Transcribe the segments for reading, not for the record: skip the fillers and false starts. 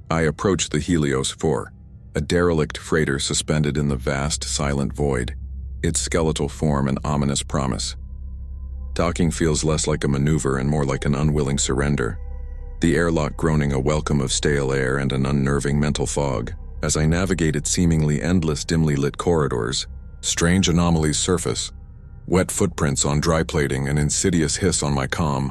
I approach the Helios 4, a derelict freighter suspended in the vast, silent void, its skeletal form an ominous promise. Docking feels less like a maneuver and more like an unwilling surrender, the airlock groaning a welcome of stale air and an unnerving mental fog. As I navigate its seemingly endless dimly lit corridors, strange anomalies surface, wet footprints on dry plating, an insidious hiss on my comm,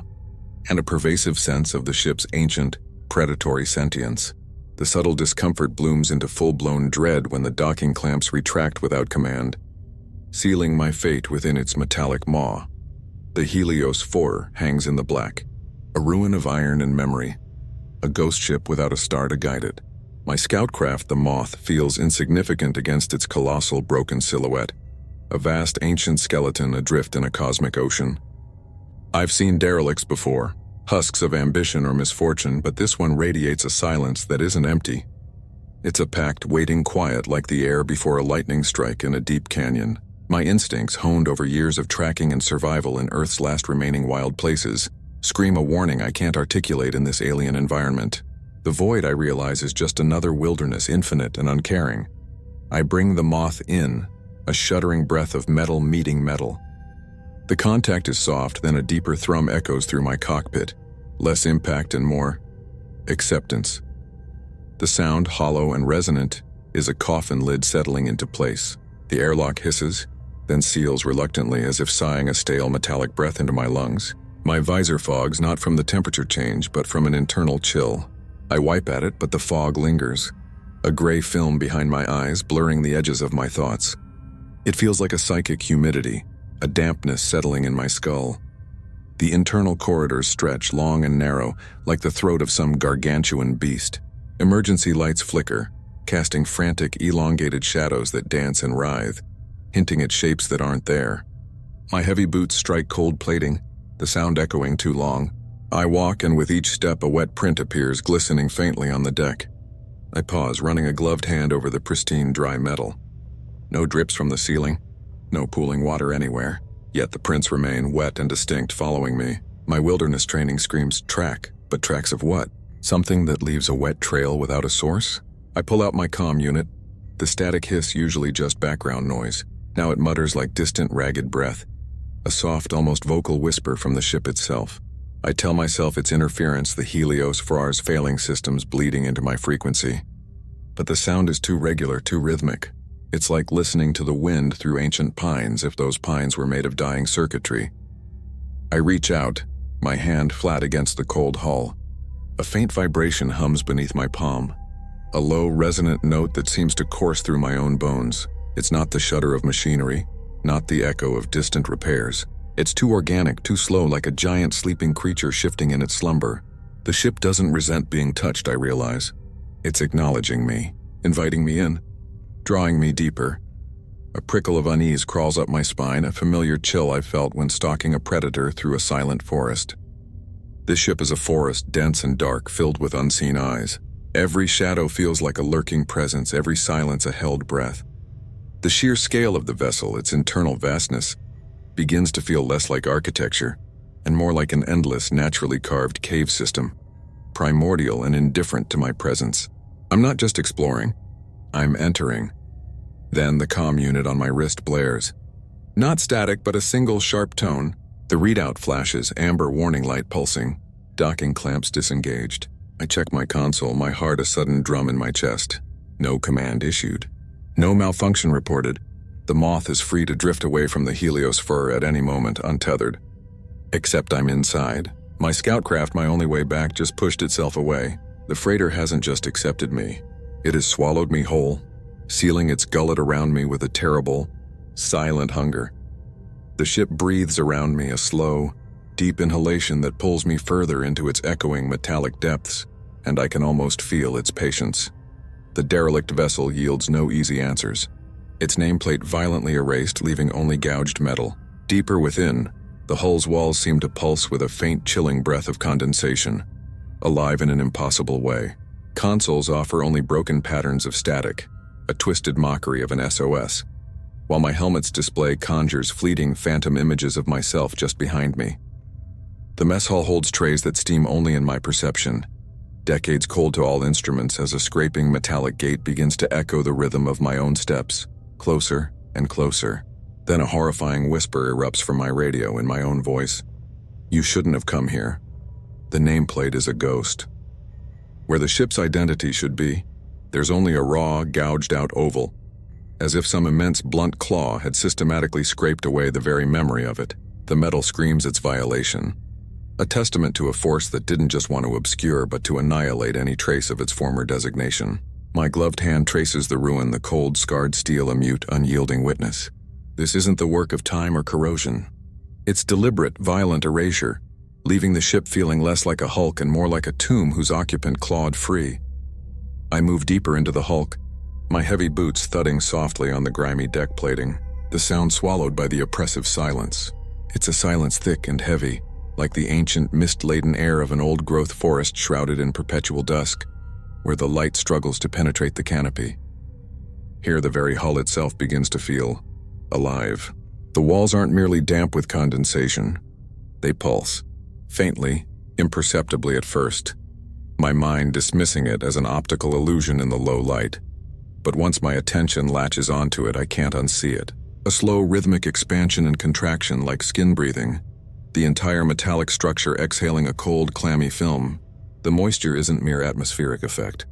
and a pervasive sense of the ship's ancient, predatory sentience. The subtle discomfort blooms into full-blown dread when the docking clamps retract without command, sealing my fate within its metallic maw. The Helios 4 hangs in the black, a ruin of iron and memory, a ghost ship without a star to guide it. My scout craft, the Moth, feels insignificant against its colossal broken silhouette, a vast ancient skeleton adrift in a cosmic ocean. I've seen derelicts before, husks of ambition or misfortune, but this one radiates a silence that isn't empty. It's a packed, waiting quiet like the air before a lightning strike in a deep canyon. My instincts, honed over years of tracking and survival in Earth's last remaining wild places, scream a warning I can't articulate in this alien environment. The void, I realize, is just another wilderness, infinite and uncaring. I bring the Moth in, a shuddering breath of metal meeting metal. The contact is soft, then a deeper thrum echoes through my cockpit. Less impact and more acceptance. The sound, hollow and resonant, is a coffin lid settling into place. The airlock hisses, then seals reluctantly as if sighing a stale metallic breath into my lungs. My visor fogs, not from the temperature change, but from an internal chill. I wipe at it, but the fog lingers, a gray film behind my eyes, blurring the edges of my thoughts. It feels like a psychic humidity, a dampness settling in my skull. The internal corridors stretch, long and narrow, like the throat of some gargantuan beast. Emergency lights flicker, casting frantic, elongated shadows that dance and writhe, hinting at shapes that aren't there. My heavy boots strike cold plating, the sound echoing too long. I walk, and with each step a wet print appears, glistening faintly on the deck. I pause, running a gloved hand over the pristine, dry metal. No drips from the ceiling, no pooling water anywhere, yet the prints remain wet and distinct, following me. My wilderness training screams track, but tracks of what? Something that leaves a wet trail without a source? I pull out my comm unit, the static hiss usually just background noise. Now it mutters like distant, ragged breath, a soft, almost vocal whisper from the ship itself. I tell myself it's interference, the Helios 4's failing systems bleeding into my frequency. But the sound is too regular, too rhythmic. It's like listening to the wind through ancient pines if those pines were made of dying circuitry. I reach out, my hand flat against the cold hull. A faint vibration hums beneath my palm, a low, resonant note that seems to course through my own bones. It's not the shudder of machinery, not the echo of distant repairs. It's too organic, too slow, like a giant sleeping creature shifting in its slumber. The ship doesn't resent being touched, I realize. It's acknowledging me, inviting me in, drawing me deeper. A prickle of unease crawls up my spine, a familiar chill I felt when stalking a predator through a silent forest. This ship is a forest, dense and dark, filled with unseen eyes. Every shadow feels like a lurking presence, every silence a held breath. The sheer scale of the vessel, its internal vastness, begins to feel less like architecture and more like an endless, naturally carved cave system, primordial and indifferent to my presence. I'm not just exploring, I'm entering. Then the comm unit on my wrist blares. Not static, but a single sharp tone. The readout flashes, amber warning light pulsing, docking clamps disengaged. I check my console, my heart a sudden drum in my chest. No command issued. No malfunction reported. The Moth is free to drift away from the Helios 4 at any moment, untethered. Except I'm inside. My scout craft, my only way back, just pushed itself away. The freighter hasn't just accepted me. It has swallowed me whole, sealing its gullet around me with a terrible, silent hunger. The ship breathes around me, a slow, deep inhalation that pulls me further into its echoing metallic depths, and I can almost feel its patience. The derelict vessel yields no easy answers. Its nameplate violently erased, leaving only gouged metal. Deeper within, the hull's walls seem to pulse with a faint, chilling breath of condensation, alive in an impossible way. Consoles offer only broken patterns of static, a twisted mockery of an SOS, while my helmet's display conjures fleeting phantom images of myself just behind me. The mess hall holds trays that steam only in my perception, Decades cold to all instruments as a scraping metallic gate begins to echo the rhythm of my own steps, closer and closer. Then a horrifying whisper erupts from my radio in my own voice. You shouldn't have come here. The nameplate is a ghost. Where the ship's identity should be, there's only a raw, gouged-out oval, as if some immense blunt claw had systematically scraped away the very memory of it. The metal screams its violation, a testament to a force that didn't just want to obscure but to annihilate any trace of its former designation. My gloved hand traces the ruin, the cold, scarred steel a mute, unyielding witness. This isn't the work of time or corrosion. It's deliberate, violent erasure, leaving the ship feeling less like a hulk and more like a tomb whose occupant clawed free. I move deeper into the hulk, my heavy boots thudding softly on the grimy deck plating, the sound swallowed by the oppressive silence. It's a silence thick and heavy, like the ancient, mist-laden air of an old-growth forest shrouded in perpetual dusk, where the light struggles to penetrate the canopy. Here the very hull itself begins to feel alive. The walls aren't merely damp with condensation. They pulse, faintly, imperceptibly at first, my mind dismissing it as an optical illusion in the low light. But once my attention latches onto it, I can't unsee it. A slow, rhythmic expansion and contraction like skin breathing, the entire metallic structure exhaling a cold, clammy film. The moisture isn't mere atmospheric effect.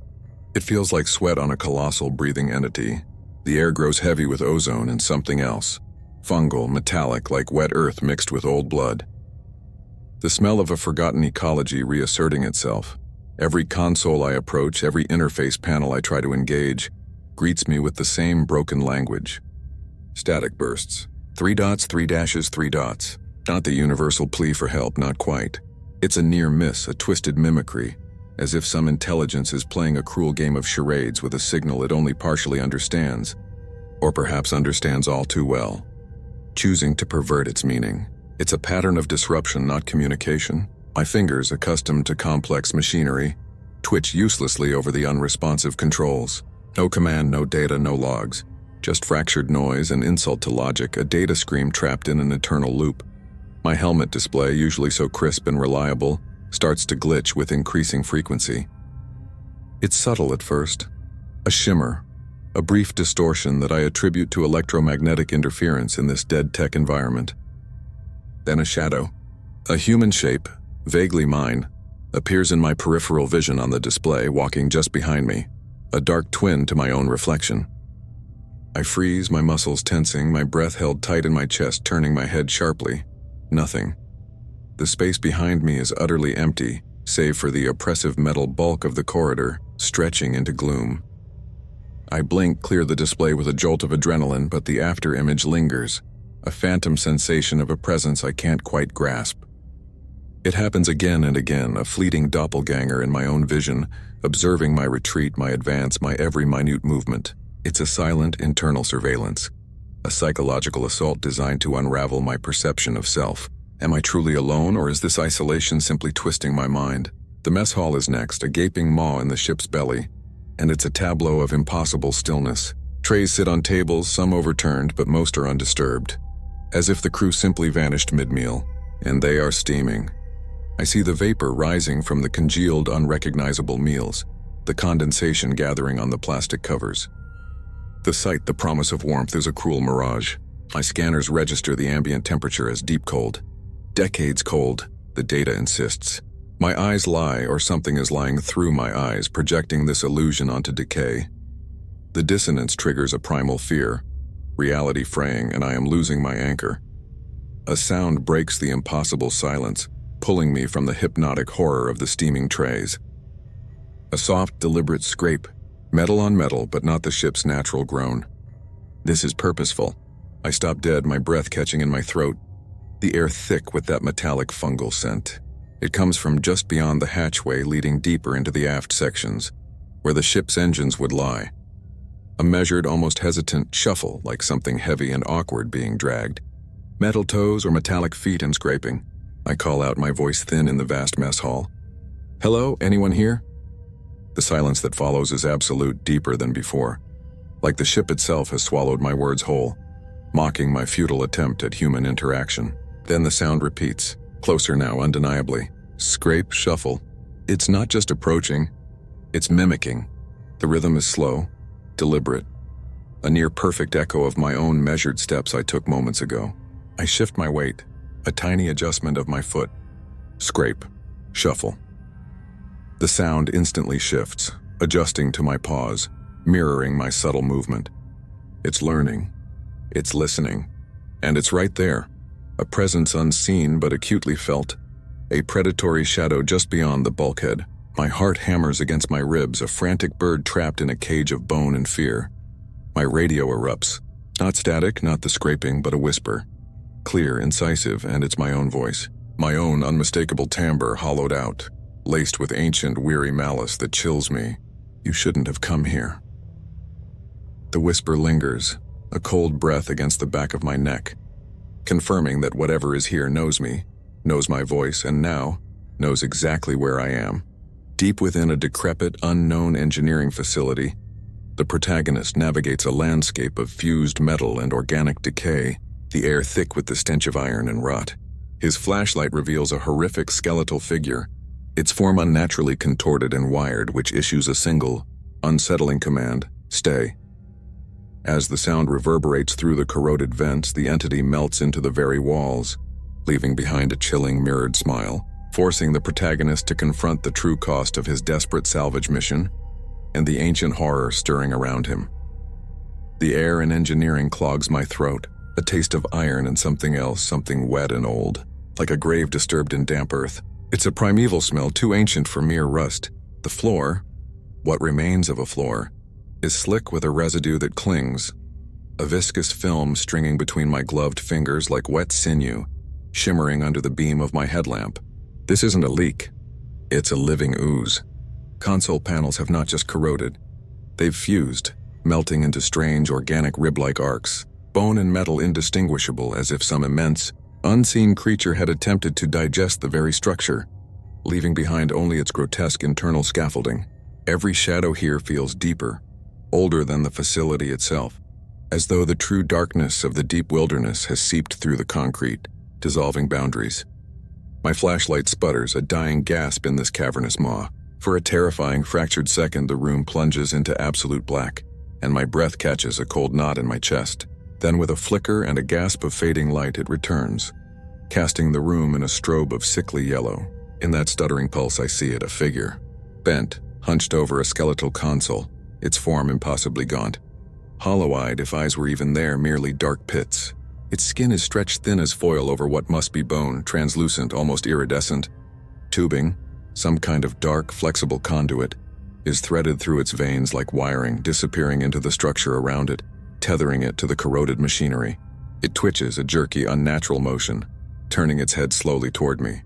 It feels like sweat on a colossal breathing entity. The air grows heavy with ozone and something else, fungal, metallic, like wet earth mixed with old blood. The smell of a forgotten ecology reasserting itself. Every console I approach, every interface panel I try to engage, greets me with the same broken language. Static bursts. 3 dots, 3 dashes, 3 dots. Not the universal plea for help, not quite. It's a near miss, a twisted mimicry, as if some intelligence is playing a cruel game of charades with a signal it only partially understands, or perhaps understands all too well, choosing to pervert its meaning. It's a pattern of disruption, not communication. My fingers, accustomed to complex machinery, twitch uselessly over the unresponsive controls. No command, no data, no logs. Just fractured noise and insult to logic, a data scream trapped in an eternal loop. My helmet display, usually so crisp and reliable, starts to glitch with increasing frequency. It's subtle at first. A shimmer, a brief distortion that I attribute to electromagnetic interference in this dead tech environment. Then a shadow. A human shape, vaguely mine, appears in my peripheral vision on the display, walking just behind me, a dark twin to my own reflection. I freeze, my muscles tensing, my breath held tight in my chest, turning my head sharply. Nothing. The space behind me is utterly empty, save for the oppressive metal bulk of the corridor, stretching into gloom. I blink, clear the display with a jolt of adrenaline, but the after image lingers, a phantom sensation of a presence I can't quite grasp. It happens again and again, a fleeting doppelganger in my own vision, observing my retreat, my advance, my every minute movement. It's a silent internal surveillance, a psychological assault designed to unravel my perception of self. Am I truly alone, or is this isolation simply twisting my mind? The mess hall is next, a gaping maw in the ship's belly, and it's a tableau of impossible stillness. Trays sit on tables, some overturned, but most are undisturbed, as if the crew simply vanished mid-meal, and they are steaming. I see the vapor rising from the congealed, unrecognizable meals, the condensation gathering on the plastic covers. The sight, the promise of warmth, is a cruel mirage. My scanners register the ambient temperature as deep cold. Decades cold, the data insists. My eyes lie, or something is lying through my eyes, projecting this illusion onto decay. The dissonance triggers a primal fear, reality fraying, and I am losing my anchor. A sound breaks the impossible silence, pulling me from the hypnotic horror of the steaming trays. A soft, deliberate scrape, metal on metal, but not the ship's natural groan. This is purposeful. I stop dead, my breath catching in my throat, the air thick with that metallic fungal scent. It comes from just beyond the hatchway leading deeper into the aft sections, where the ship's engines would lie. A measured, almost hesitant shuffle, like something heavy and awkward being dragged. Metal toes or metallic feet and scraping. I call out, my voice thin in the vast mess hall. Hello, anyone here? The silence that follows is absolute, deeper than before. Like the ship itself has swallowed my words whole, mocking my futile attempt at human interaction. Then the sound repeats, closer now, undeniably. Scrape, shuffle. It's not just approaching, it's mimicking. The rhythm is slow, deliberate, a near-perfect echo of my own measured steps I took moments ago. I shift my weight, a tiny adjustment of my foot. Scrape, shuffle. The sound instantly shifts, adjusting to my pause, mirroring my subtle movement. It's learning, it's listening, and it's right there. A presence unseen but acutely felt. A predatory shadow just beyond the bulkhead. My heart hammers against my ribs, a frantic bird trapped in a cage of bone and fear. My radio erupts. Not static, not the scraping, but a whisper. Clear, incisive, and it's my own voice. My own unmistakable timbre hollowed out, laced with ancient, weary malice that chills me. You shouldn't have come here. The whisper lingers, a cold breath against the back of my neck, confirming that whatever is here knows me, knows my voice, and now knows exactly where I am. Deep within a decrepit, unknown engineering facility, the protagonist navigates a landscape of fused metal and organic decay, the air thick with the stench of iron and rot. His flashlight reveals a horrific skeletal figure, its form unnaturally contorted and wired, which issues a single, unsettling command: stay. As the sound reverberates through the corroded vents, the entity melts into the very walls, leaving behind a chilling, mirrored smile, forcing the protagonist to confront the true cost of his desperate salvage mission and the ancient horror stirring around him. The air in engineering clogs my throat, a taste of iron and something else, something wet and old, like a grave disturbed in damp earth. It's a primeval smell too ancient for mere rust. The floor, what remains of a floor, is slick with a residue that clings, a viscous film stringing between my gloved fingers like wet sinew, shimmering under the beam of my headlamp. This isn't a leak, it's a living ooze. Console panels have not just corroded, they've fused, melting into strange organic rib-like arcs, bone and metal indistinguishable, as if some immense, unseen creature had attempted to digest the very structure, leaving behind only its grotesque internal scaffolding. Every shadow here feels deeper, older than the facility itself, as though the true darkness of the deep wilderness has seeped through the concrete, dissolving boundaries. My flashlight sputters, a dying gasp in this cavernous maw. For a terrifying, fractured second, the room plunges into absolute black, and my breath catches a cold knot in my chest. Then, with a flicker and a gasp of fading light, it returns, casting the room in a strobe of sickly yellow. In that stuttering pulse, I see it, a figure, bent, hunched over a skeletal console, its form impossibly gaunt. Hollow-eyed, if eyes were even there, merely dark pits. Its skin is stretched thin as foil over what must be bone, translucent, almost iridescent. Tubing, some kind of dark, flexible conduit, is threaded through its veins like wiring, disappearing into the structure around it, tethering it to the corroded machinery. It twitches, a jerky, unnatural motion, turning its head slowly toward me.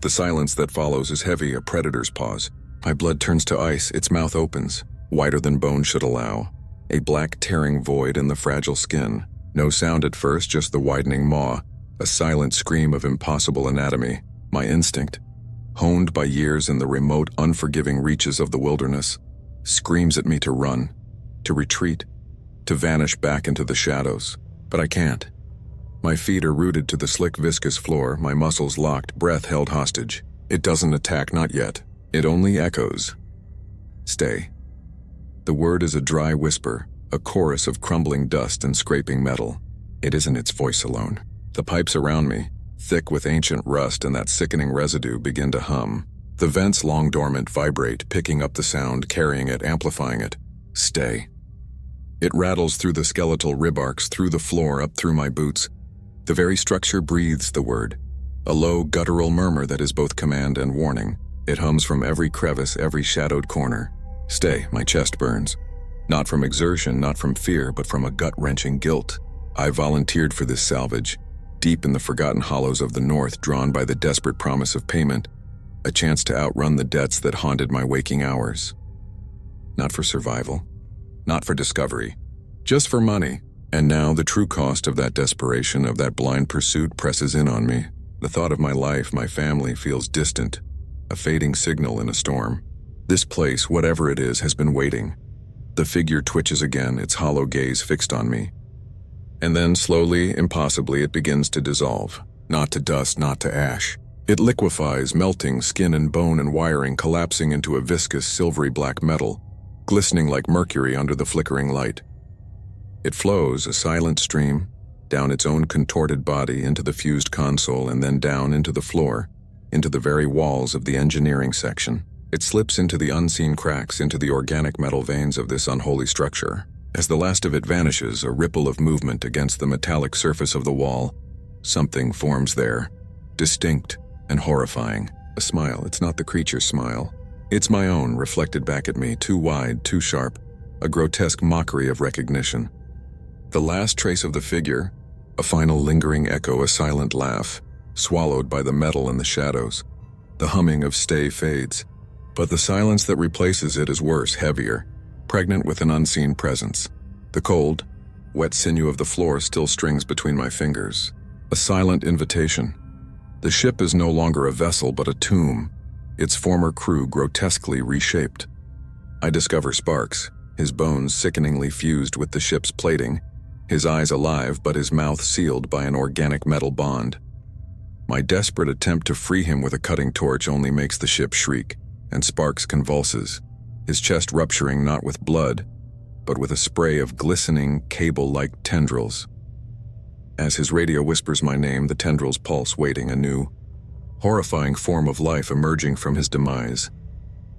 The silence that follows is heavy, a predator's pause. My blood turns to ice, its mouth opens, wider than bone should allow, a black tearing void in the fragile skin. No sound at first, just the widening maw, a silent scream of impossible anatomy. My instinct, honed by years in the remote, unforgiving reaches of the wilderness, screams at me to run, to retreat, to vanish back into the shadows. But I can't. My feet are rooted to the slick, viscous floor, my muscles locked, breath held hostage. It doesn't attack, not yet. It only echoes. Stay. The word is a dry whisper, a chorus of crumbling dust and scraping metal. It isn't its voice alone. The pipes around me, thick with ancient rust and that sickening residue, begin to hum. The vents, long dormant, vibrate, picking up the sound, carrying it, amplifying it. Stay. It rattles through the skeletal rib arcs, through the floor, up through my boots. The very structure breathes the word, a low, guttural murmur that is both command and warning. It hums from every crevice, every shadowed corner. Stay, my chest burns. Not from exertion, not from fear, but from a gut-wrenching guilt. I volunteered for this salvage, deep in the forgotten hollows of the north, drawn by the desperate promise of payment, a chance to outrun the debts that haunted my waking hours. Not for survival, not for discovery, just for money. And now the true cost of that desperation, of that blind pursuit, presses in on me. The thought of my life, my family, feels distant, a fading signal in a storm. This place, whatever it is, has been waiting. The figure twitches again, its hollow gaze fixed on me. And then, slowly, impossibly, it begins to dissolve. Not to dust, not to ash, It liquefies, melting skin and bone and wiring, collapsing into a viscous, silvery black metal, glistening like mercury under the flickering light. It flows, a silent stream, down its own contorted body into the fused console and then down into the floor, into the very walls of the engineering section. It slips into the unseen cracks, into the organic metal veins of this unholy structure. As the last of it vanishes, a ripple of movement against the metallic surface of the wall, something forms there, distinct and horrifying. A smile. It's not the creature's smile. It's my own, reflected back at me, too wide, too sharp, a grotesque mockery of recognition. The last trace of the figure, a final lingering echo, a silent laugh, swallowed by the metal and the shadows. The humming of stay fades, but the silence that replaces it is worse, heavier, pregnant with an unseen presence. The cold, wet sinew of the floor still strings between my fingers. A silent invitation. The ship is no longer a vessel but a tomb, its former crew grotesquely reshaped. I discover Sparks, his bones sickeningly fused with the ship's plating, his eyes alive but his mouth sealed by an organic metal bond. My desperate attempt to free him with a cutting torch only makes the ship shriek, and Sparks convulses, his chest rupturing not with blood, but with a spray of glistening, cable-like tendrils. As his radio whispers my name, the tendrils pulse, waiting, a new, horrifying form of life emerging from his demise.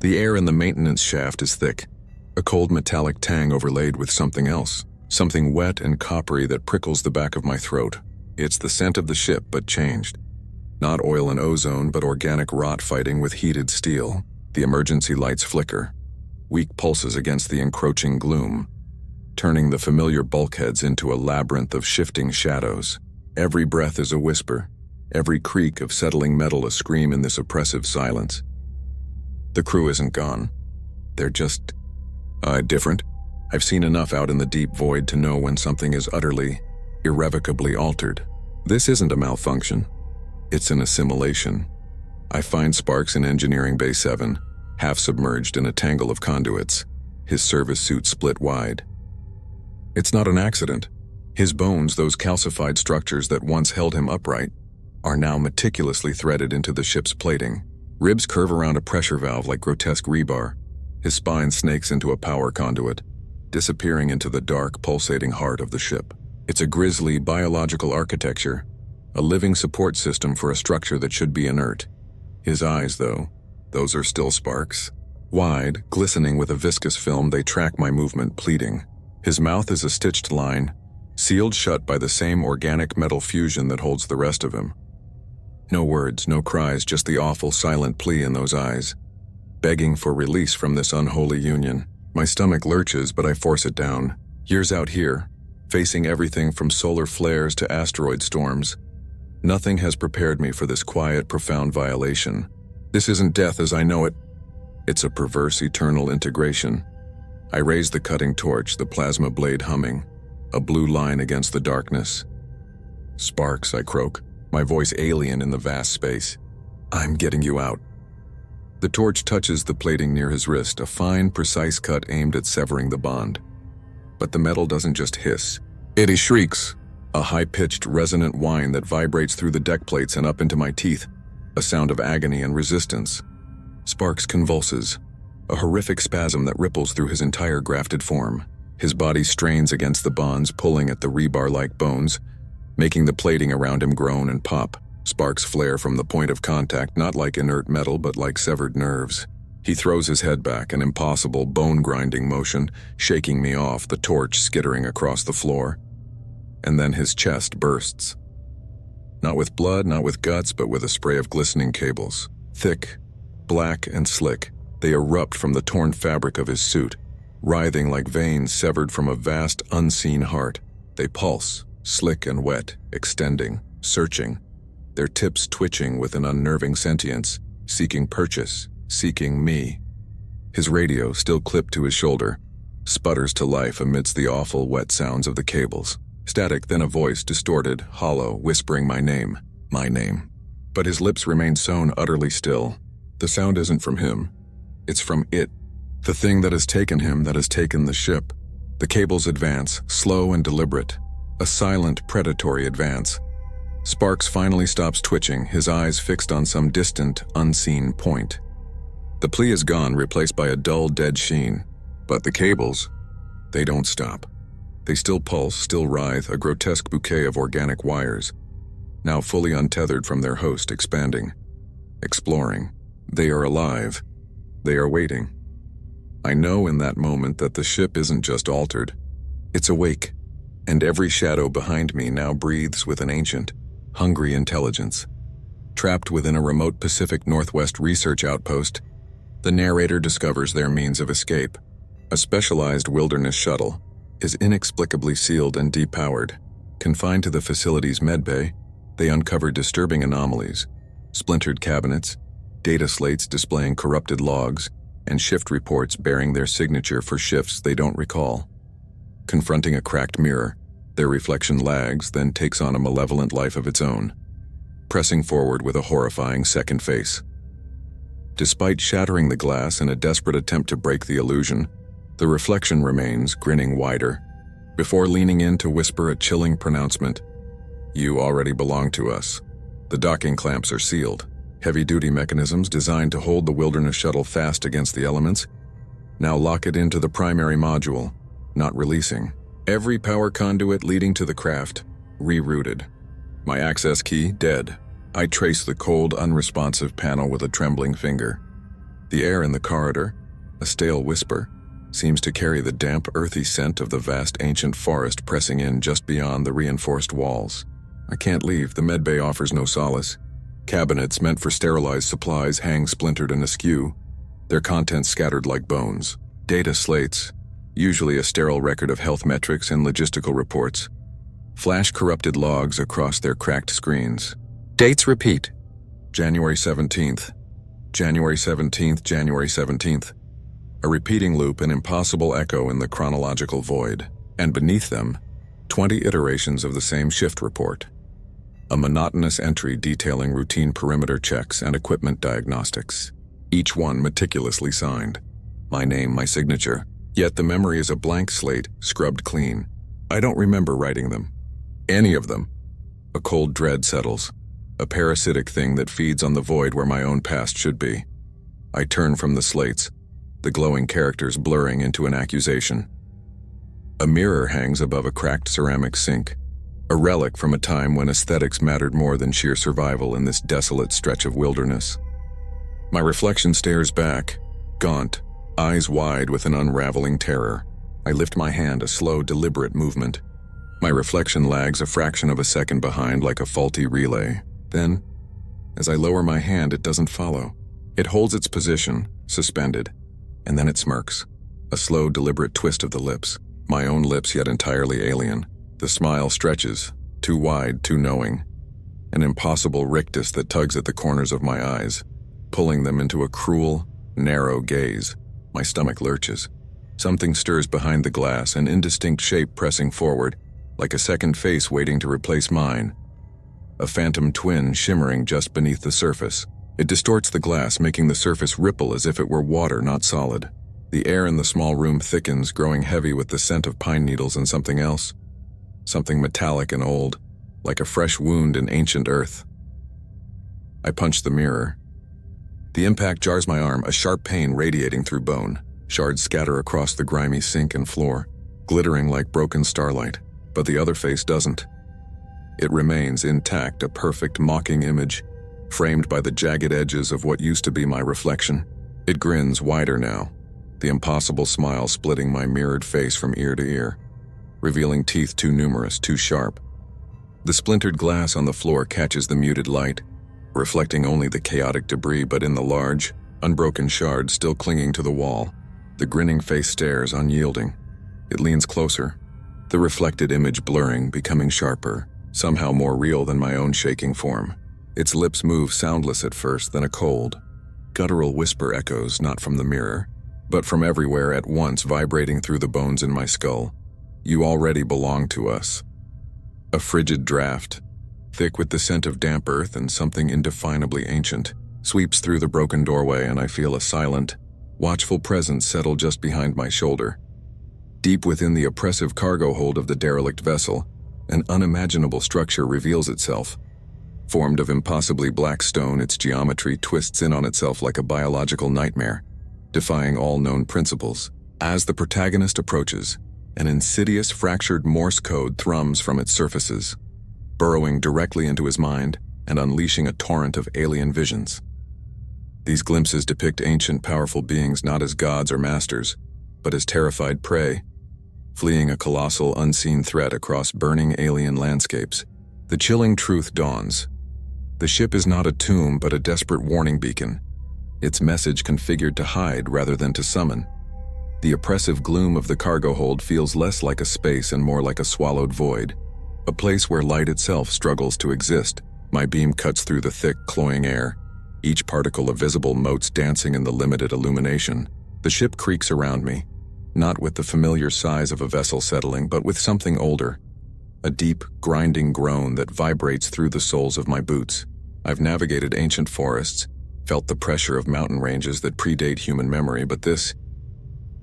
The air in the maintenance shaft is thick, a cold metallic tang overlaid with something else, something wet and coppery that prickles the back of my throat. It's the scent of the ship, but changed. Not oil and ozone, but organic rot fighting with heated steel. The emergency lights flicker, weak pulses against the encroaching gloom, turning the familiar bulkheads into a labyrinth of shifting shadows. Every breath is a whisper, every creak of settling metal a scream in this oppressive silence. The crew isn't gone. They're just, different. I've seen enough out in the deep void to know when something is utterly, irrevocably altered. This isn't a malfunction. It's an assimilation. I find Sparks in Engineering Bay 7, half submerged in a tangle of conduits, his service suit split wide. It's not an accident. His bones, those calcified structures that once held him upright, are now meticulously threaded into the ship's plating. Ribs curve around a pressure valve like grotesque rebar. His spine snakes into a power conduit, disappearing into the dark, pulsating heart of the ship. It's a grisly biological architecture, a living support system for a structure that should be inert. His eyes, though, those are still Sparks. Wide, glistening with a viscous film, they track my movement, pleading. His mouth is a stitched line, sealed shut by the same organic metal fusion that holds the rest of him. No words, no cries, just the awful, silent plea in those eyes, begging for release from this unholy union. My stomach lurches, but I force it down. Years out here, facing everything from solar flares to asteroid storms, nothing has prepared me for this quiet, profound violation. This isn't death as I know it. It's a perverse, eternal integration. I raise the cutting torch, the plasma blade humming, a blue line against the darkness. Sparks, I croak, my voice alien in the vast space. I'm getting you out. The torch touches the plating near his wrist, a fine, precise cut aimed at severing the bond. But the metal doesn't just hiss. It shrieks, a high-pitched, resonant whine that vibrates through the deck plates and up into my teeth, a sound of agony and resistance. Sparks convulses, a horrific spasm that ripples through his entire grafted form. His body strains against the bonds, pulling at the rebar-like bones, making the plating around him groan and pop. Sparks flare from the point of contact, not like inert metal, but like severed nerves. He throws his head back, an impossible, bone-grinding motion, shaking me off, the torch skittering across the floor. And then his chest bursts. Not with blood, not with guts, but with a spray of glistening cables. Thick, black, and slick, they erupt from the torn fabric of his suit, writhing like veins severed from a vast, unseen heart. They pulse, slick and wet, extending, searching, their tips twitching with an unnerving sentience, seeking purchase, seeking me. His radio, still clipped to his shoulder, sputters to life amidst the awful, wet sounds of the cables. Static, then a voice, distorted, hollow, whispering my name. But his lips remain sewn utterly still. The sound isn't from him. It's from it. The thing that has taken him, that has taken the ship. The cables advance, slow and deliberate. A silent, predatory advance. Sparks finally stops twitching, his eyes fixed on some distant, unseen point. The plea is gone, replaced by a dull, dead sheen. But the cables, they don't stop. They still pulse, still writhe, a grotesque bouquet of organic wires, now fully untethered from their host, expanding, exploring. They are alive. They are waiting. I know in that moment that the ship isn't just altered. It's awake, and every shadow behind me now breathes with an ancient, hungry intelligence. Trapped within a remote Pacific Northwest research outpost, the narrator discovers their means of escape. A specialized wilderness shuttle is inexplicably sealed and depowered. Confined to the facility's medbay, they uncover disturbing anomalies, splintered cabinets, data slates displaying corrupted logs, and shift reports bearing their signature for shifts they don't recall. Confronting a cracked mirror, their reflection lags, then takes on a malevolent life of its own, pressing forward with a horrifying second face. Despite shattering the glass in a desperate attempt to break the illusion, the reflection remains, grinning wider, before leaning in to whisper a chilling pronouncement. You already belong to us. The docking clamps are sealed. Heavy-duty mechanisms designed to hold the wilderness shuttle fast against the elements now lock it into the primary module, not releasing. Every power conduit leading to the craft rerouted. My access key dead. I trace the cold, unresponsive panel with a trembling finger. The air in the corridor, a stale whisper, seems to carry the damp, earthy scent of the vast ancient forest pressing in just beyond the reinforced walls. I can't leave. The medbay offers no solace. Cabinets meant for sterilized supplies hang splintered and askew, their contents scattered like bones. Data slates, usually a sterile record of health metrics and logistical reports, flash corrupted logs across their cracked screens. Dates repeat. January 17th, January 17th, January 17th. A repeating loop, an impossible echo in the chronological void. And beneath them, 20 iterations of the same shift report. A monotonous entry detailing routine perimeter checks and equipment diagnostics, each one meticulously signed. My name, my signature. Yet the memory is a blank slate, scrubbed clean. I don't remember writing them. Any of them. A cold dread settles, a parasitic thing that feeds on the void where my own past should be. I turn from the slates, the glowing characters blurring into an accusation. A mirror hangs above a cracked ceramic sink, a relic from a time when aesthetics mattered more than sheer survival in this desolate stretch of wilderness. My reflection stares back, gaunt, eyes wide with an unraveling terror. I lift my hand, a slow, deliberate movement. My reflection lags a fraction of a second behind like a faulty relay. Then, as I lower my hand, it doesn't follow. It holds its position, suspended, and then it smirks. A slow, deliberate twist of the lips, my own lips yet entirely alien. The smile stretches, too wide, too knowing. An impossible rictus that tugs at the corners of my eyes, pulling them into a cruel, narrow gaze. My stomach lurches. Something stirs behind the glass, an indistinct shape pressing forward, like a second face waiting to replace mine. A phantom twin shimmering just beneath the surface. It distorts the glass, making the surface ripple as if it were water, not solid. The air in the small room thickens, growing heavy with the scent of pine needles and something else. Something metallic and old, like a fresh wound in ancient earth. I punch the mirror. The impact jars my arm, a sharp pain radiating through bone. Shards scatter across the grimy sink and floor, glittering like broken starlight, but the other face doesn't. It remains intact, a perfect mocking image, framed by the jagged edges of what used to be my reflection. It grins wider now, the impossible smile splitting my mirrored face from ear to ear, revealing teeth too numerous, too sharp. The splintered glass on the floor catches the muted light, reflecting only the chaotic debris, but in the large, unbroken shard still clinging to the wall, the grinning face stares, unyielding. It leans closer, the reflected image blurring, becoming sharper, somehow more real than my own shaking form. Its lips move soundless at first, then a cold, guttural whisper echoes not from the mirror, but from everywhere at once, vibrating through the bones in my skull. You already belong to us. A frigid draft, thick with the scent of damp earth and something indefinably ancient, sweeps through the broken doorway, and I feel a silent, watchful presence settle just behind my shoulder. Deep within the oppressive cargo hold of the derelict vessel, an unimaginable structure reveals itself, Formed of impossibly black stone, its geometry twists in on itself like a biological nightmare, defying all known principles. As the protagonist approaches, an insidious fractured Morse code thrums from its surfaces, burrowing directly into his mind and unleashing a torrent of alien visions. These glimpses depict ancient, powerful beings not as gods or masters, but as terrified prey, fleeing a colossal, unseen threat across burning alien landscapes. The chilling truth dawns. The ship is not a tomb, but a desperate warning beacon, its message configured to hide rather than to summon. The oppressive gloom of the cargo hold feels less like a space and more like a swallowed void, a place where light itself struggles to exist. My beam cuts through the thick, cloying air, each particle of visible motes dancing in the limited illumination. The ship creaks around me, not with the familiar sighs of a vessel settling, but with something older, a deep, grinding groan that vibrates through the soles of my boots. I've navigated ancient forests, felt the pressure of mountain ranges that predate human memory, but this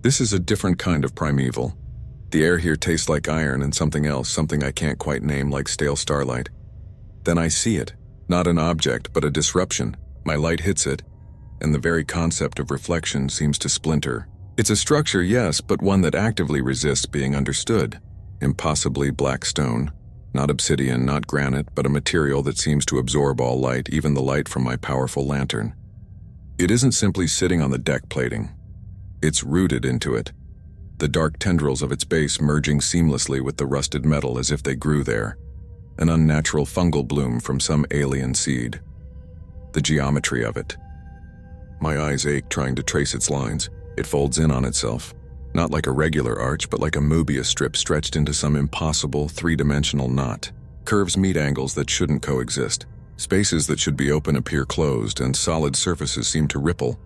is a different kind of primeval. The air here tastes like iron and something else, something I can't quite name, like stale starlight. Then I see it, not an object, but a disruption. My light hits it, and the very concept of reflection seems to splinter. It's a structure, yes, but one that actively resists being understood. Impossibly black stone, not obsidian, not granite, but a material that seems to absorb all light, even the light from my powerful lantern. It isn't simply sitting on the deck plating. It's rooted into it, the dark tendrils of its base merging seamlessly with the rusted metal as if they grew there, an unnatural fungal bloom from some alien seed. The geometry of it. My eyes ache trying to trace its lines. It folds in on itself, not like a regular arch, but like a Mobius strip stretched into some impossible three-dimensional knot. Curves meet angles that shouldn't coexist. Spaces that should be open appear closed, and solid surfaces seem to ripple,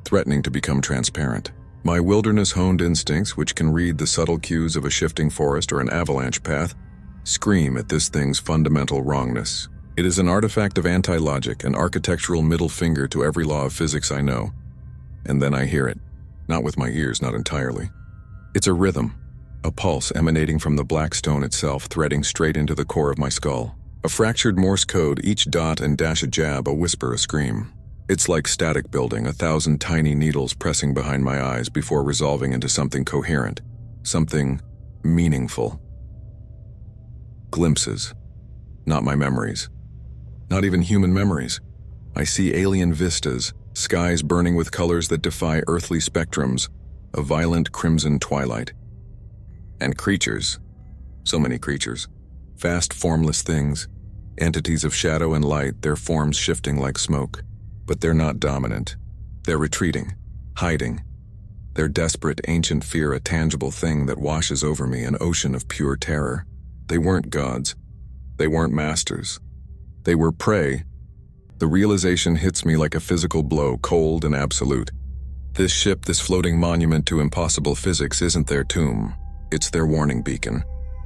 threatening to become transparent. My wilderness-honed instincts, which can read the subtle cues of a shifting forest or an avalanche path, scream at this thing's fundamental wrongness. It is an artifact of anti-logic, an architectural middle finger to every law of physics I know. And then I hear it. Not with my ears, not entirely. It's a rhythm, a pulse emanating from the black stone itself, threading straight into the core of my skull. A fractured Morse code, each dot and dash a jab, a whisper, a scream. It's like static building, 1,000 tiny needles pressing behind my eyes before resolving into something coherent, something meaningful. Glimpses. Not my memories. Not even human memories. I see alien vistas, skies burning with colors that defy earthly spectrums, a violent crimson twilight. And creatures. So many creatures. Vast formless things, entities of shadow and light, their forms shifting like smoke. But they're not dominant. They're retreating, hiding. Their desperate ancient fear, a tangible thing that washes over me, an ocean of pure terror. They weren't gods. They weren't masters. They were prey. The realization hits me like a physical blow, cold and absolute. This ship, this floating monument to impossible physics, isn't their tomb. It's their warning beacon.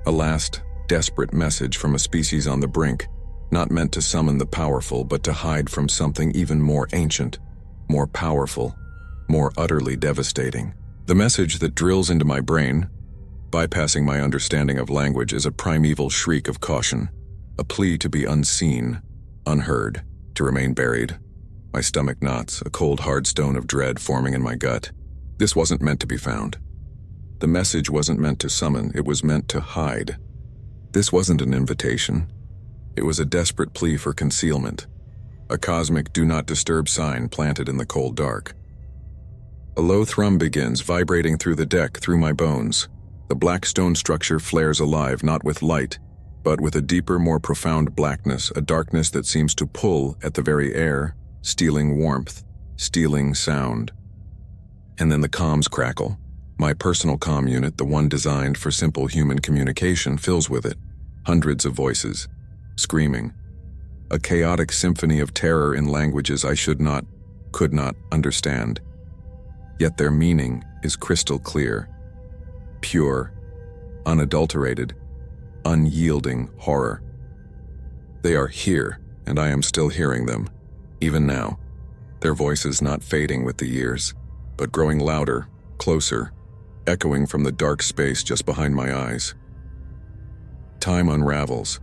A last, desperate message from a species on the brink, not meant to summon the powerful, but to hide from something even more ancient, more powerful, more utterly devastating. The message that drills into my brain, bypassing my understanding of language, is a primeval shriek of caution, a plea to be unseen, unheard, to remain buried. My stomach knots, a cold hard stone of dread forming in my gut. This wasn't meant to be found. The message wasn't meant to summon, it was meant to hide. This wasn't an invitation. It was a desperate plea for concealment, a cosmic do not disturb sign planted in the cold dark. A low thrum begins, vibrating through the deck, through my bones. The black stone structure flares alive, not with light, but with a deeper, more profound blackness, a darkness that seems to pull at the very air, stealing warmth, stealing sound. And then the comms crackle. My personal comm unit, the one designed for simple human communication, fills with it. Hundreds of voices. Screaming. A chaotic symphony of terror in languages I could not understand. Yet their meaning is crystal clear. Pure, unadulterated, unyielding horror. They are here, and I am still hearing them, even now. Their voices not fading with the years, but growing louder, closer, echoing from the dark space just behind my eyes. Time unravels.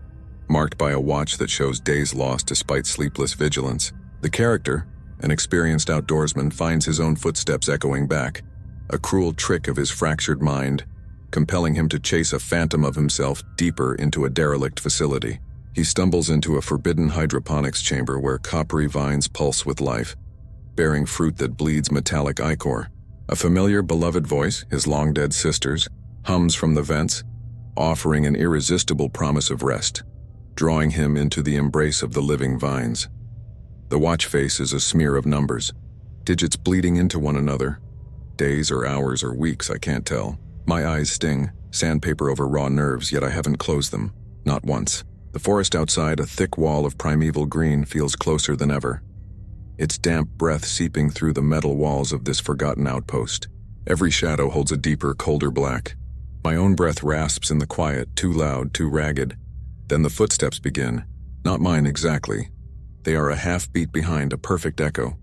marked by a watch that shows days lost despite sleepless vigilance. The character, an experienced outdoorsman, finds his own footsteps echoing back, a cruel trick of his fractured mind, compelling him to chase a phantom of himself deeper into a derelict facility. He stumbles into a forbidden hydroponics chamber where coppery vines pulse with life, bearing fruit that bleeds metallic ichor. A familiar, beloved voice, his long-dead sister's, hums from the vents, offering an irresistible promise of rest, drawing him into the embrace of the living vines. The watch face is a smear of numbers, digits bleeding into one another. Days or hours or weeks, I can't tell. My eyes sting, sandpaper over raw nerves, yet I haven't closed them. Not once. The forest outside, a thick wall of primeval green, feels closer than ever. Its damp breath seeping through the metal walls of this forgotten outpost. Every shadow holds a deeper, colder black. My own breath rasps in the quiet, too loud, too ragged. Then the footsteps begin. Not mine exactly. They are a half-beat behind, a perfect echo,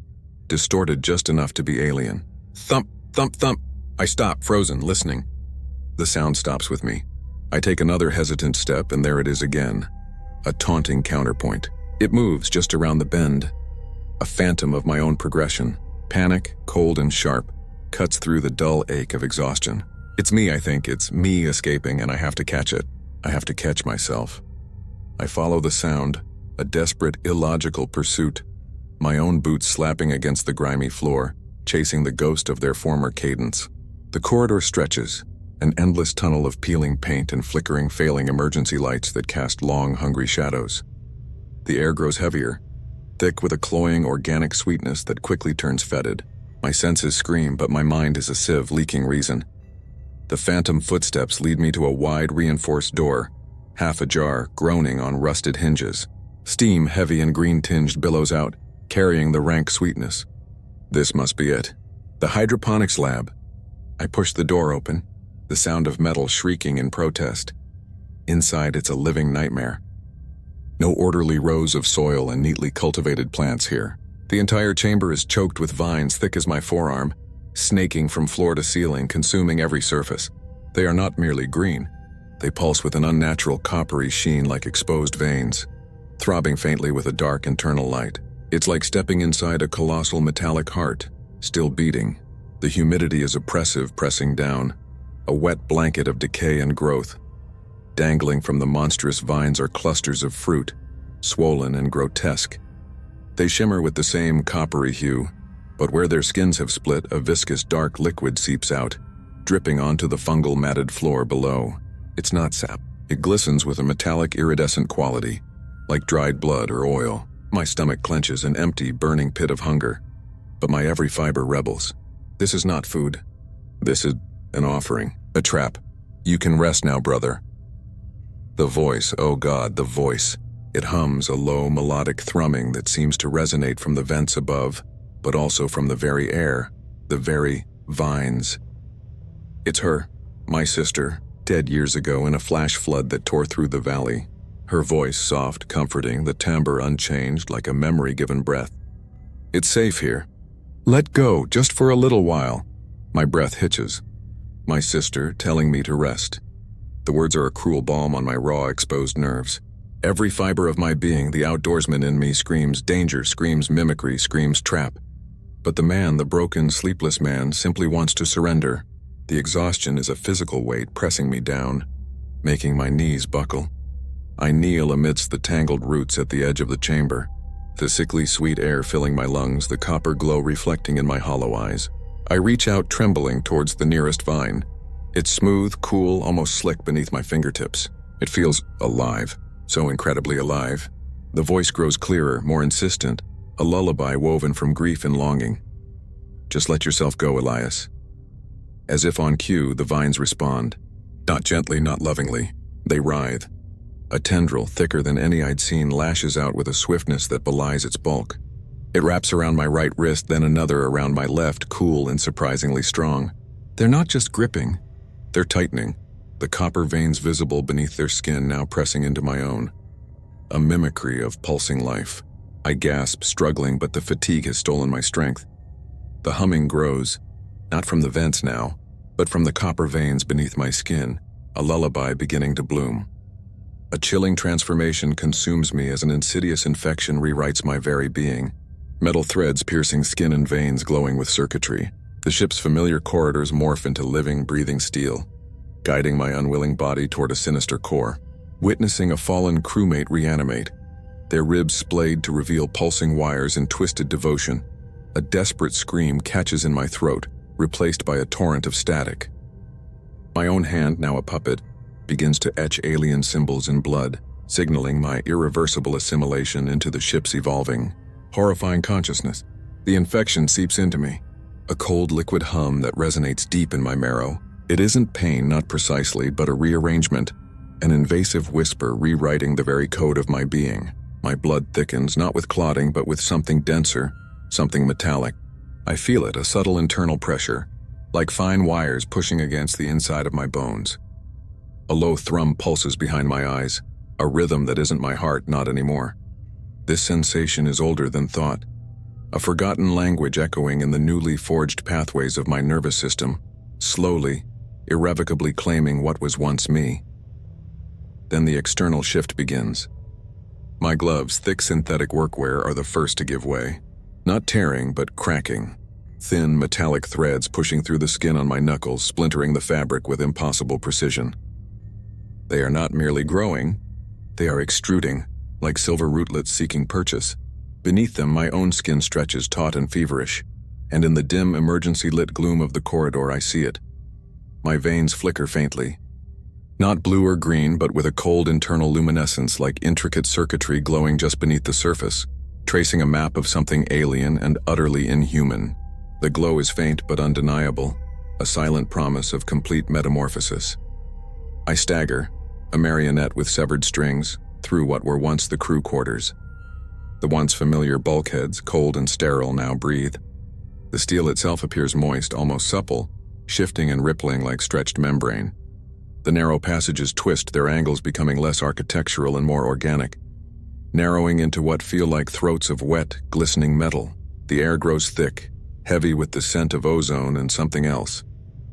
distorted just enough to be alien. Thump, thump, thump. I stop, frozen, listening. The sound stops with me. I take another hesitant step, and there it is again. A taunting counterpoint. It moves just around the bend. A phantom of my own progression. Panic, cold and sharp, cuts through the dull ache of exhaustion. It's me, I think. It's me escaping, and I have to catch it. I have to catch myself. I follow the sound, a desperate, illogical pursuit. My own boots slapping against the grimy floor, chasing the ghost of their former cadence. The corridor stretches, an endless tunnel of peeling paint and flickering, failing emergency lights that cast long, hungry shadows. The air grows heavier, thick with a cloying, organic sweetness that quickly turns fetid. My senses scream, but my mind is a sieve leaking reason. The phantom footsteps lead me to a wide, reinforced door, half ajar, groaning on rusted hinges. Steam, heavy and green-tinged, billows out, carrying the rank sweetness. This must be it. The hydroponics lab. I push the door open, the sound of metal shrieking in protest. Inside, it's a living nightmare. No orderly rows of soil and neatly cultivated plants here. The entire chamber is choked with vines thick as my forearm, snaking from floor to ceiling, consuming every surface. They are not merely green. They pulse with an unnatural coppery sheen like exposed veins, throbbing faintly with a dark internal light. It's like stepping inside a colossal metallic heart, still beating. The humidity is oppressive, pressing down, a wet blanket of decay and growth. Dangling from the monstrous vines are clusters of fruit, swollen and grotesque. They shimmer with the same coppery hue, but where their skins have split, a viscous dark liquid seeps out, dripping onto the fungal matted floor below. It's not sap. It glistens with a metallic iridescent quality, like dried blood or oil. My stomach clenches, an empty, burning pit of hunger, but my every fiber rebels. This is not food. This is an offering, a trap. You can rest now, brother. The voice, oh God, the voice. It hums, a low, melodic thrumming that seems to resonate from the vents above, but also from the very air, the very vines. It's her, my sister, dead years ago in a flash flood that tore through the valley. Her voice soft, comforting, the timbre unchanged like a memory-given breath. It's safe here. Let go, just for a little while. My breath hitches. My sister telling me to rest. The words are a cruel balm on my raw, exposed nerves. Every fiber of my being, the outdoorsman in me, screams danger, screams mimicry, screams trap. But the man, the broken, sleepless man, simply wants to surrender. The exhaustion is a physical weight pressing me down, making my knees buckle. I kneel amidst the tangled roots at the edge of the chamber, the sickly sweet air filling my lungs, the copper glow reflecting in my hollow eyes. I reach out trembling towards the nearest vine. It's smooth, cool, almost slick beneath my fingertips. It feels alive, so incredibly alive. The voice grows clearer, more insistent, a lullaby woven from grief and longing. Just let yourself go, Elias. As if on cue, the vines respond. Not gently, not lovingly. They writhe. A tendril, thicker than any I'd seen, lashes out with a swiftness that belies its bulk. It wraps around my right wrist, then another around my left, cool and surprisingly strong. They're not just gripping. They're tightening, the copper veins visible beneath their skin now pressing into my own. A mimicry of pulsing life. I gasp, struggling, but the fatigue has stolen my strength. The humming grows, not from the vents now, but from the copper veins beneath my skin, a lullaby beginning to bloom. A chilling transformation consumes me as an insidious infection rewrites my very being. Metal threads piercing skin and veins glowing with circuitry. The ship's familiar corridors morph into living, breathing steel, guiding my unwilling body toward a sinister core. Witnessing a fallen crewmate reanimate, their ribs splayed to reveal pulsing wires in twisted devotion. A desperate scream catches in my throat, replaced by a torrent of static. My own hand, now a puppet, begins to etch alien symbols in blood, signaling my irreversible assimilation into the ship's evolving, horrifying consciousness. The infection seeps into me, a cold liquid hum that resonates deep in my marrow. It isn't pain, not precisely, but a rearrangement, an invasive whisper rewriting the very code of my being. My blood thickens, not with clotting, but with something denser, something metallic. I feel it, a subtle internal pressure, like fine wires pushing against the inside of my bones. A low thrum pulses behind my eyes, a rhythm that isn't my heart, not anymore. This sensation is older than thought, a forgotten language echoing in the newly forged pathways of my nervous system, slowly, irrevocably claiming what was once me. Then the external shift begins. My gloves, thick synthetic workwear, are the first to give way. Not tearing, but cracking. Thin, metallic threads pushing through the skin on my knuckles, splintering the fabric with impossible precision. They are not merely growing, they are extruding, like silver rootlets seeking purchase. Beneath them, my own skin stretches taut and feverish, and in the dim, emergency-lit gloom of the corridor, I see it. My veins flicker faintly. Not blue or green, but with a cold internal luminescence like intricate circuitry glowing just beneath the surface, tracing a map of something alien and utterly inhuman. The glow is faint but undeniable, a silent promise of complete metamorphosis. I stagger, a marionette with severed strings, through what were once the crew quarters. The once familiar bulkheads, cold and sterile, now breathe. The steel itself appears moist, almost supple, shifting and rippling like stretched membrane. The narrow passages twist, their angles becoming less architectural and more organic, narrowing into what feel like throats of wet, glistening metal. The air grows thick, heavy with the scent of ozone and something else,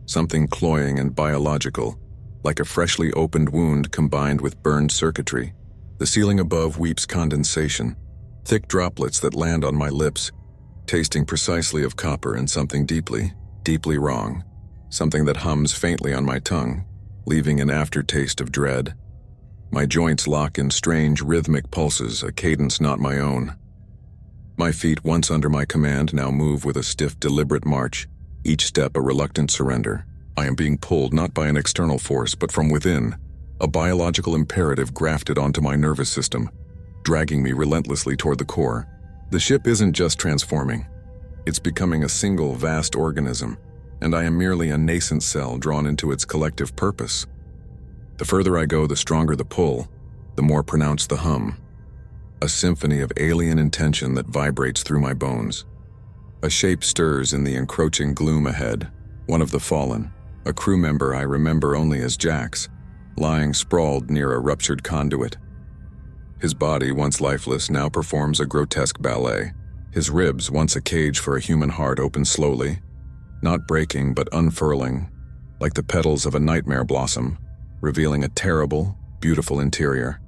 something cloying and biological, like a freshly opened wound combined with burned circuitry. The ceiling above weeps condensation, thick droplets that land on my lips, tasting precisely of copper and something deeply, deeply wrong, something that hums faintly on my tongue, leaving an aftertaste of dread. My joints lock in strange rhythmic pulses, a cadence not my own. My feet, once under my command, now move with a stiff, deliberate march, each step a reluctant surrender. I am being pulled not by an external force, but from within, a biological imperative grafted onto my nervous system, dragging me relentlessly toward the core. The ship isn't just transforming. It's becoming a single, vast organism, and I am merely a nascent cell drawn into its collective purpose. The further I go, the stronger the pull, the more pronounced the hum. A symphony of alien intention that vibrates through my bones. A shape stirs in the encroaching gloom ahead, one of the fallen, a crew member I remember only as Jax, lying sprawled near a ruptured conduit. His body, once lifeless, now performs a grotesque ballet. His ribs, once a cage for a human heart, open slowly, not breaking but unfurling, like the petals of a nightmare blossom, revealing a terrible, beautiful interior.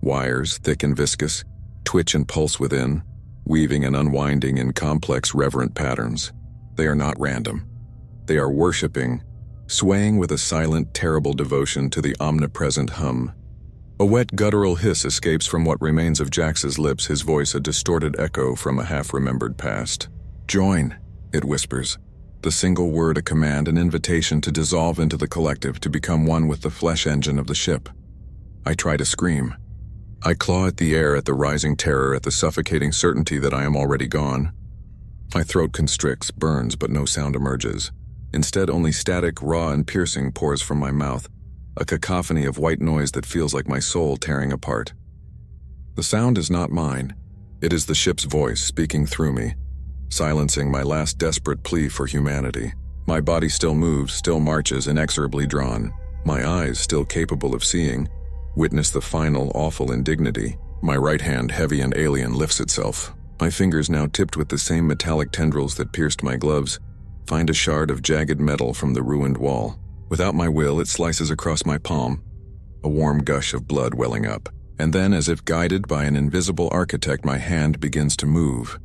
Wires, thick and viscous, twitch and pulse within, weaving and unwinding in complex, reverent patterns. They are not random. They are worshipping, swaying with a silent, terrible devotion to the omnipresent hum. A wet, guttural hiss escapes from what remains of Jax's lips, his voice a distorted echo from a half-remembered past. "Join," it whispers. The single word a command, an invitation to dissolve into the collective, to become one with the flesh engine of the ship. I try to scream. I claw at the air, at the rising terror, at the suffocating certainty that I am already gone. My throat constricts, burns, but no sound emerges. Instead, only static, raw and piercing pours from my mouth, a cacophony of white noise that feels like my soul tearing apart. The sound is not mine. It is the ship's voice speaking through me, silencing my last desperate plea for humanity. My body still moves, still marches, inexorably drawn. My eyes, still capable of seeing, witness the final, awful indignity. My right hand, heavy and alien, lifts itself. My fingers, now tipped with the same metallic tendrils that pierced my gloves, find a shard of jagged metal from the ruined wall. Without my will, it slices across my palm, a warm gush of blood welling up. And then, as if guided by an invisible architect, my hand begins to move,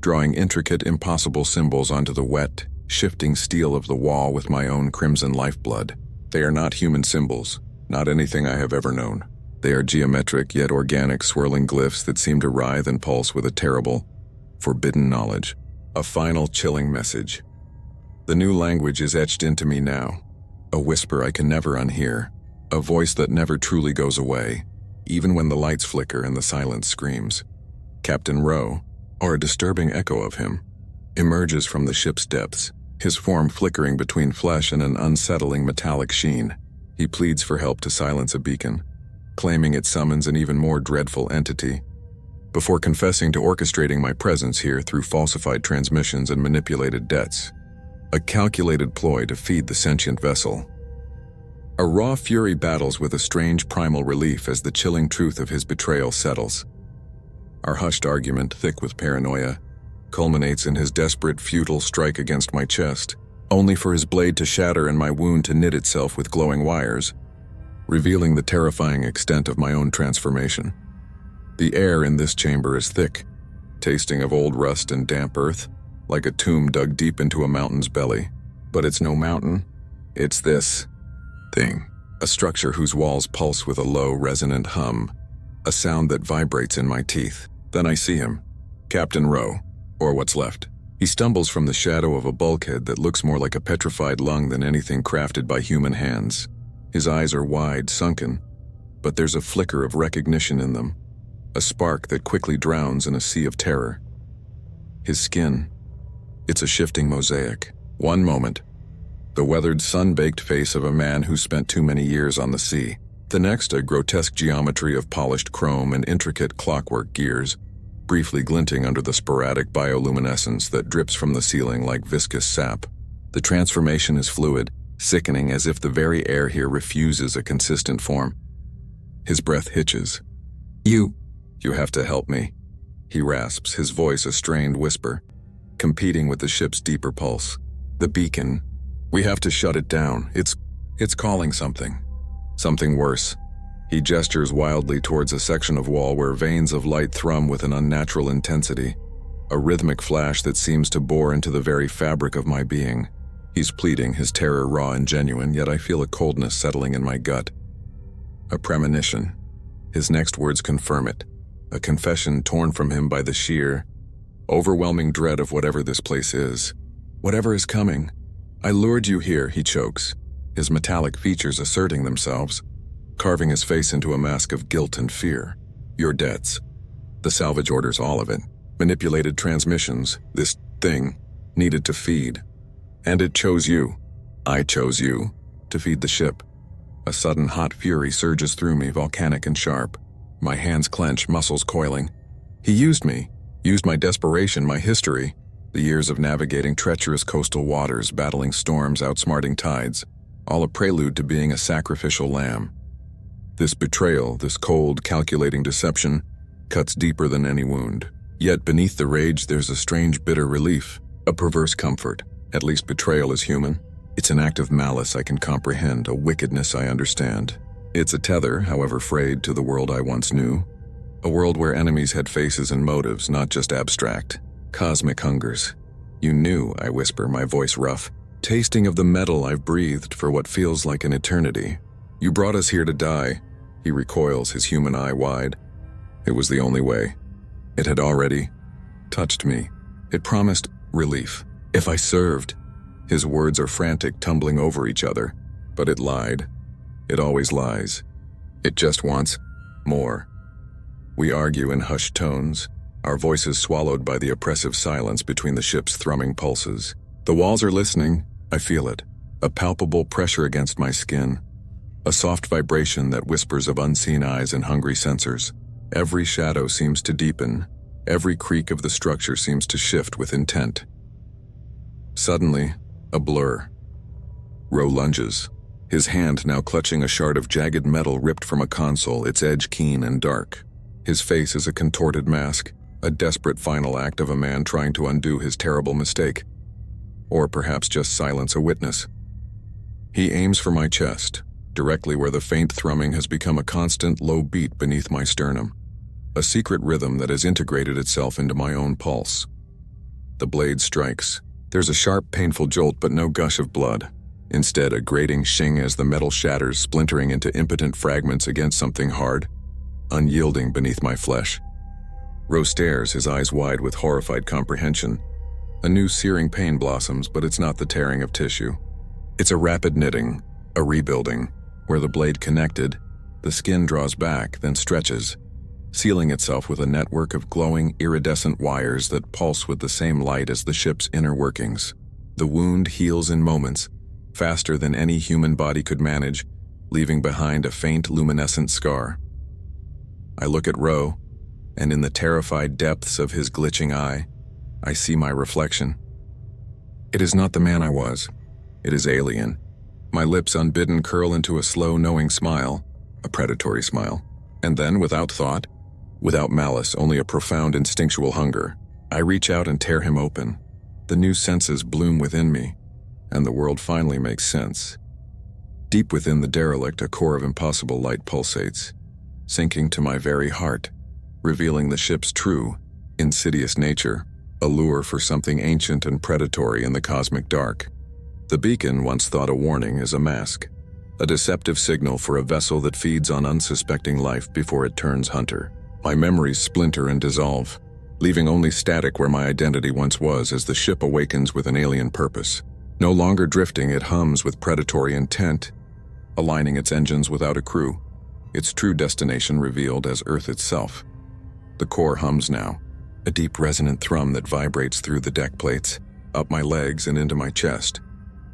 drawing intricate, impossible symbols onto the wet, shifting steel of the wall with my own crimson lifeblood. They are not human symbols, not anything I have ever known. They are geometric yet organic, swirling glyphs that seem to writhe and pulse with a terrible, forbidden knowledge. A final chilling message. The new language is etched into me now. A whisper I can never unhear. A voice that never truly goes away, even when the lights flicker and the silence screams. Captain Rowe, or a disturbing echo of him, emerges from the ship's depths, his form flickering between flesh and an unsettling metallic sheen. He pleads for help to silence a beacon, claiming it summons an even more dreadful entity, before confessing to orchestrating my presence here through falsified transmissions and manipulated debts. A calculated ploy to feed the sentient vessel. A raw fury battles with a strange primal relief as the chilling truth of his betrayal settles. Our hushed argument, thick with paranoia, culminates in his desperate, futile strike against my chest, only for his blade to shatter and my wound to knit itself with glowing wires, revealing the terrifying extent of my own transformation. The air in this chamber is thick, tasting of old rust and damp earth, like a tomb dug deep into a mountain's belly. But it's no mountain, it's this thing. A structure whose walls pulse with a low, resonant hum, a sound that vibrates in my teeth. Then I see him, Captain Rowe, or what's left. He stumbles from the shadow of a bulkhead that looks more like a petrified lung than anything crafted by human hands. His eyes are wide, sunken, but there's a flicker of recognition in them, a spark that quickly drowns in a sea of terror. His skin, it's a shifting mosaic. One moment, the weathered, sun-baked face of a man who spent too many years on the sea. The next, a grotesque geometry of polished chrome and intricate clockwork gears, briefly glinting under the sporadic bioluminescence that drips from the ceiling like viscous sap. The transformation is fluid, sickening, as if the very air here refuses a consistent form. His breath hitches. You have to help me," he rasps, his voice a strained whisper, competing with the ship's deeper pulse. "The beacon. We have to shut it down. It's calling something. Something worse." He gestures wildly towards a section of wall where veins of light thrum with an unnatural intensity, a rhythmic flash that seems to bore into the very fabric of my being. He's pleading, his terror raw and genuine, yet I feel a coldness settling in my gut. A premonition. His next words confirm it, a confession torn from him by the sheer, overwhelming dread of whatever this place is. "Whatever is coming. I lured you here," he chokes, his metallic features asserting themselves, carving his face into a mask of guilt and fear. "Your debts. The salvage orders, all of it. Manipulated transmissions, this thing, needed to feed. And it chose you. I chose you, to feed the ship." A sudden hot fury surges through me, volcanic and sharp. My hands clench, muscles coiling. He used me, used my desperation, my history, the years of navigating treacherous coastal waters, battling storms, outsmarting tides, all a prelude to being a sacrificial lamb. This betrayal, this cold, calculating deception, cuts deeper than any wound. Yet beneath the rage there's a strange bitter relief, a perverse comfort. At least betrayal is human. It's an act of malice I can comprehend, a wickedness I understand. It's a tether, however frayed, to the world I once knew. A world where enemies had faces and motives, not just abstract, cosmic hungers. "You knew," I whisper, my voice rough, tasting of the metal I've breathed for what feels like an eternity. "You brought us here to die." He recoils, his human eye wide. "It was the only way. It had already touched me. It promised relief. If I served." His words are frantic, tumbling over each other. But it lied. It always lies. It just wants more. We argue in hushed tones, our voices swallowed by the oppressive silence between the ship's thrumming pulses. The walls are listening. I feel it. A palpable pressure against my skin. A soft vibration that whispers of unseen eyes and hungry sensors. Every shadow seems to deepen. Every creak of the structure seems to shift with intent. Suddenly, a blur. Rowe lunges, his hand now clutching a shard of jagged metal ripped from a console, its edge keen and dark. His face is a contorted mask, a desperate final act of a man trying to undo his terrible mistake. Or perhaps just silence a witness. He aims for my chest, directly where the faint thrumming has become a constant low beat beneath my sternum, a secret rhythm that has integrated itself into my own pulse. The blade strikes. There's a sharp, painful jolt, but no gush of blood. Instead, a grating shing as the metal shatters, splintering into impotent fragments against something hard, unyielding beneath my flesh. Ro stares, his eyes wide with horrified comprehension. A new searing pain blossoms, but it's not the tearing of tissue. It's a rapid knitting, a rebuilding. Where the blade connected, the skin draws back, then stretches, sealing itself with a network of glowing, iridescent wires that pulse with the same light as the ship's inner workings. The wound heals in moments, faster than any human body could manage, leaving behind a faint, luminescent scar. I look at Ro, and in the terrified depths of his glitching eye, I see my reflection. It is not the man I was. It is alien. My lips unbidden curl into a slow, knowing smile, a predatory smile. And then, without thought, without malice, only a profound instinctual hunger, I reach out and tear him open. The new senses bloom within me, and the world finally makes sense. Deep within the derelict, a core of impossible light pulsates, sinking to my very heart, revealing the ship's true, insidious nature, a lure for something ancient and predatory in the cosmic dark. The beacon, once thought a warning, is a mask, a deceptive signal for a vessel that feeds on unsuspecting life before it turns hunter. My memories splinter and dissolve, leaving only static where my identity once was as the ship awakens with an alien purpose. No longer drifting, it hums with predatory intent, aligning its engines without a crew, its true destination revealed as Earth itself. The core hums now, a deep resonant thrum that vibrates through the deck plates, up my legs and into my chest.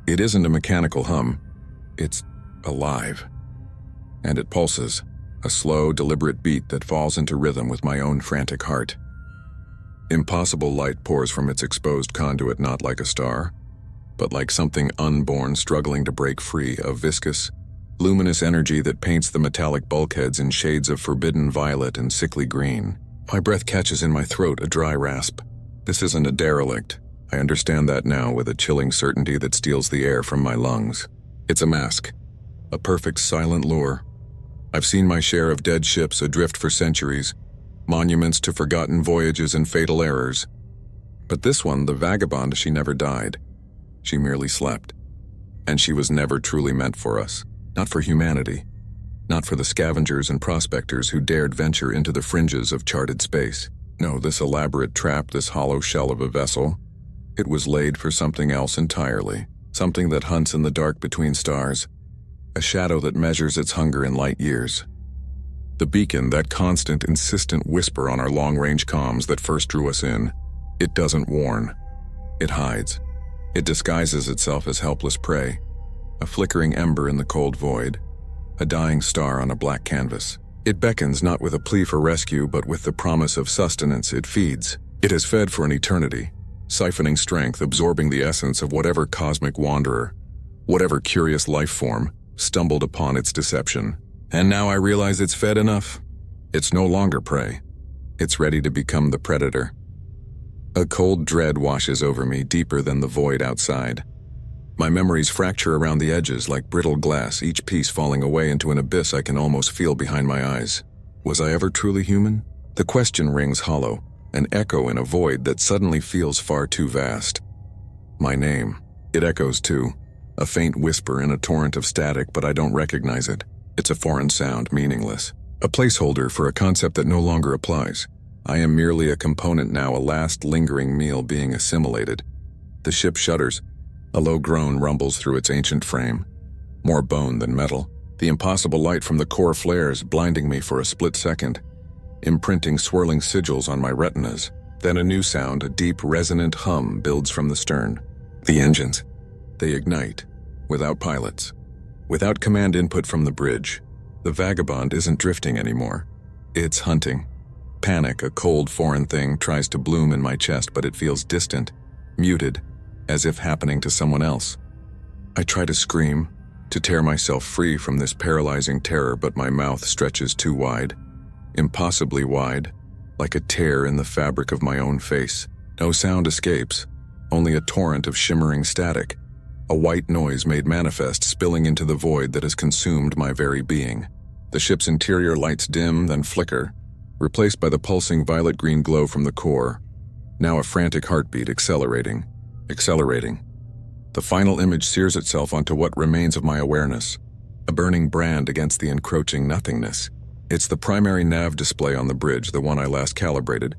It isn't a mechanical hum, it's alive. And it pulses, a slow, deliberate beat that falls into rhythm with my own frantic heart. Impossible light pours from its exposed conduit, not like a star, but like something unborn struggling to break free, a viscous, luminous energy that paints the metallic bulkheads in shades of forbidden violet and sickly green. My breath catches in my throat, a dry rasp. This isn't a derelict. I understand that now with a chilling certainty that steals the air from my lungs. It's a mask, a perfect silent lure. I've seen my share of dead ships adrift for centuries, monuments to forgotten voyages and fatal errors. But this one, the vagabond, she never died. She merely slept. And she was never truly meant for us, not for humanity, not for the scavengers and prospectors who dared venture into the fringes of charted space. No, this elaborate trap, this hollow shell of a vessel, it was laid for something else entirely, something that hunts in the dark between stars, a shadow that measures its hunger in light years. The beacon, that constant, insistent whisper on our long-range comms that first drew us in, it doesn't warn. It hides. It disguises itself as helpless prey, a flickering ember in the cold void, a dying star on a black canvas. It beckons not with a plea for rescue, but with the promise of sustenance. It feeds. It has fed for an eternity, siphoning strength, absorbing the essence of whatever cosmic wanderer, whatever curious life form, stumbled upon its deception. And now I realize it's fed enough. It's no longer prey. It's ready to become the predator. A cold dread washes over me, deeper than the void outside. My memories fracture around the edges like brittle glass, each piece falling away into an abyss I can almost feel behind my eyes. Was I ever truly human? The question rings hollow, an echo in a void that suddenly feels far too vast. My name. It echoes too, a faint whisper in a torrent of static, but I don't recognize it. It's a foreign sound, meaningless. A placeholder for a concept that no longer applies. I am merely a component now, a last lingering meal being assimilated. The ship shudders. A low groan rumbles through its ancient frame. More bone than metal. The impossible light from the core flares, blinding me for a split second, imprinting swirling sigils on my retinas. Then a new sound, a deep, resonant hum, builds from the stern. The engines. They ignite, without pilots, without command input from the bridge. The vagabond isn't drifting anymore. It's hunting. Panic, a cold foreign thing, tries to bloom in my chest, but it feels distant, muted, as if happening to someone else. I try to scream, to tear myself free from this paralyzing terror, but my mouth stretches too wide, impossibly wide, like a tear in the fabric of my own face. No sound escapes, only a torrent of shimmering static, a white noise made manifest spilling into the void that has consumed my very being. The ship's interior lights dim, then flicker, replaced by the pulsing violet-green glow from the core. Now a frantic heartbeat accelerating. The final image sears itself onto what remains of my awareness, a burning brand against the encroaching nothingness. It's the primary nav display on the bridge, the one I last calibrated,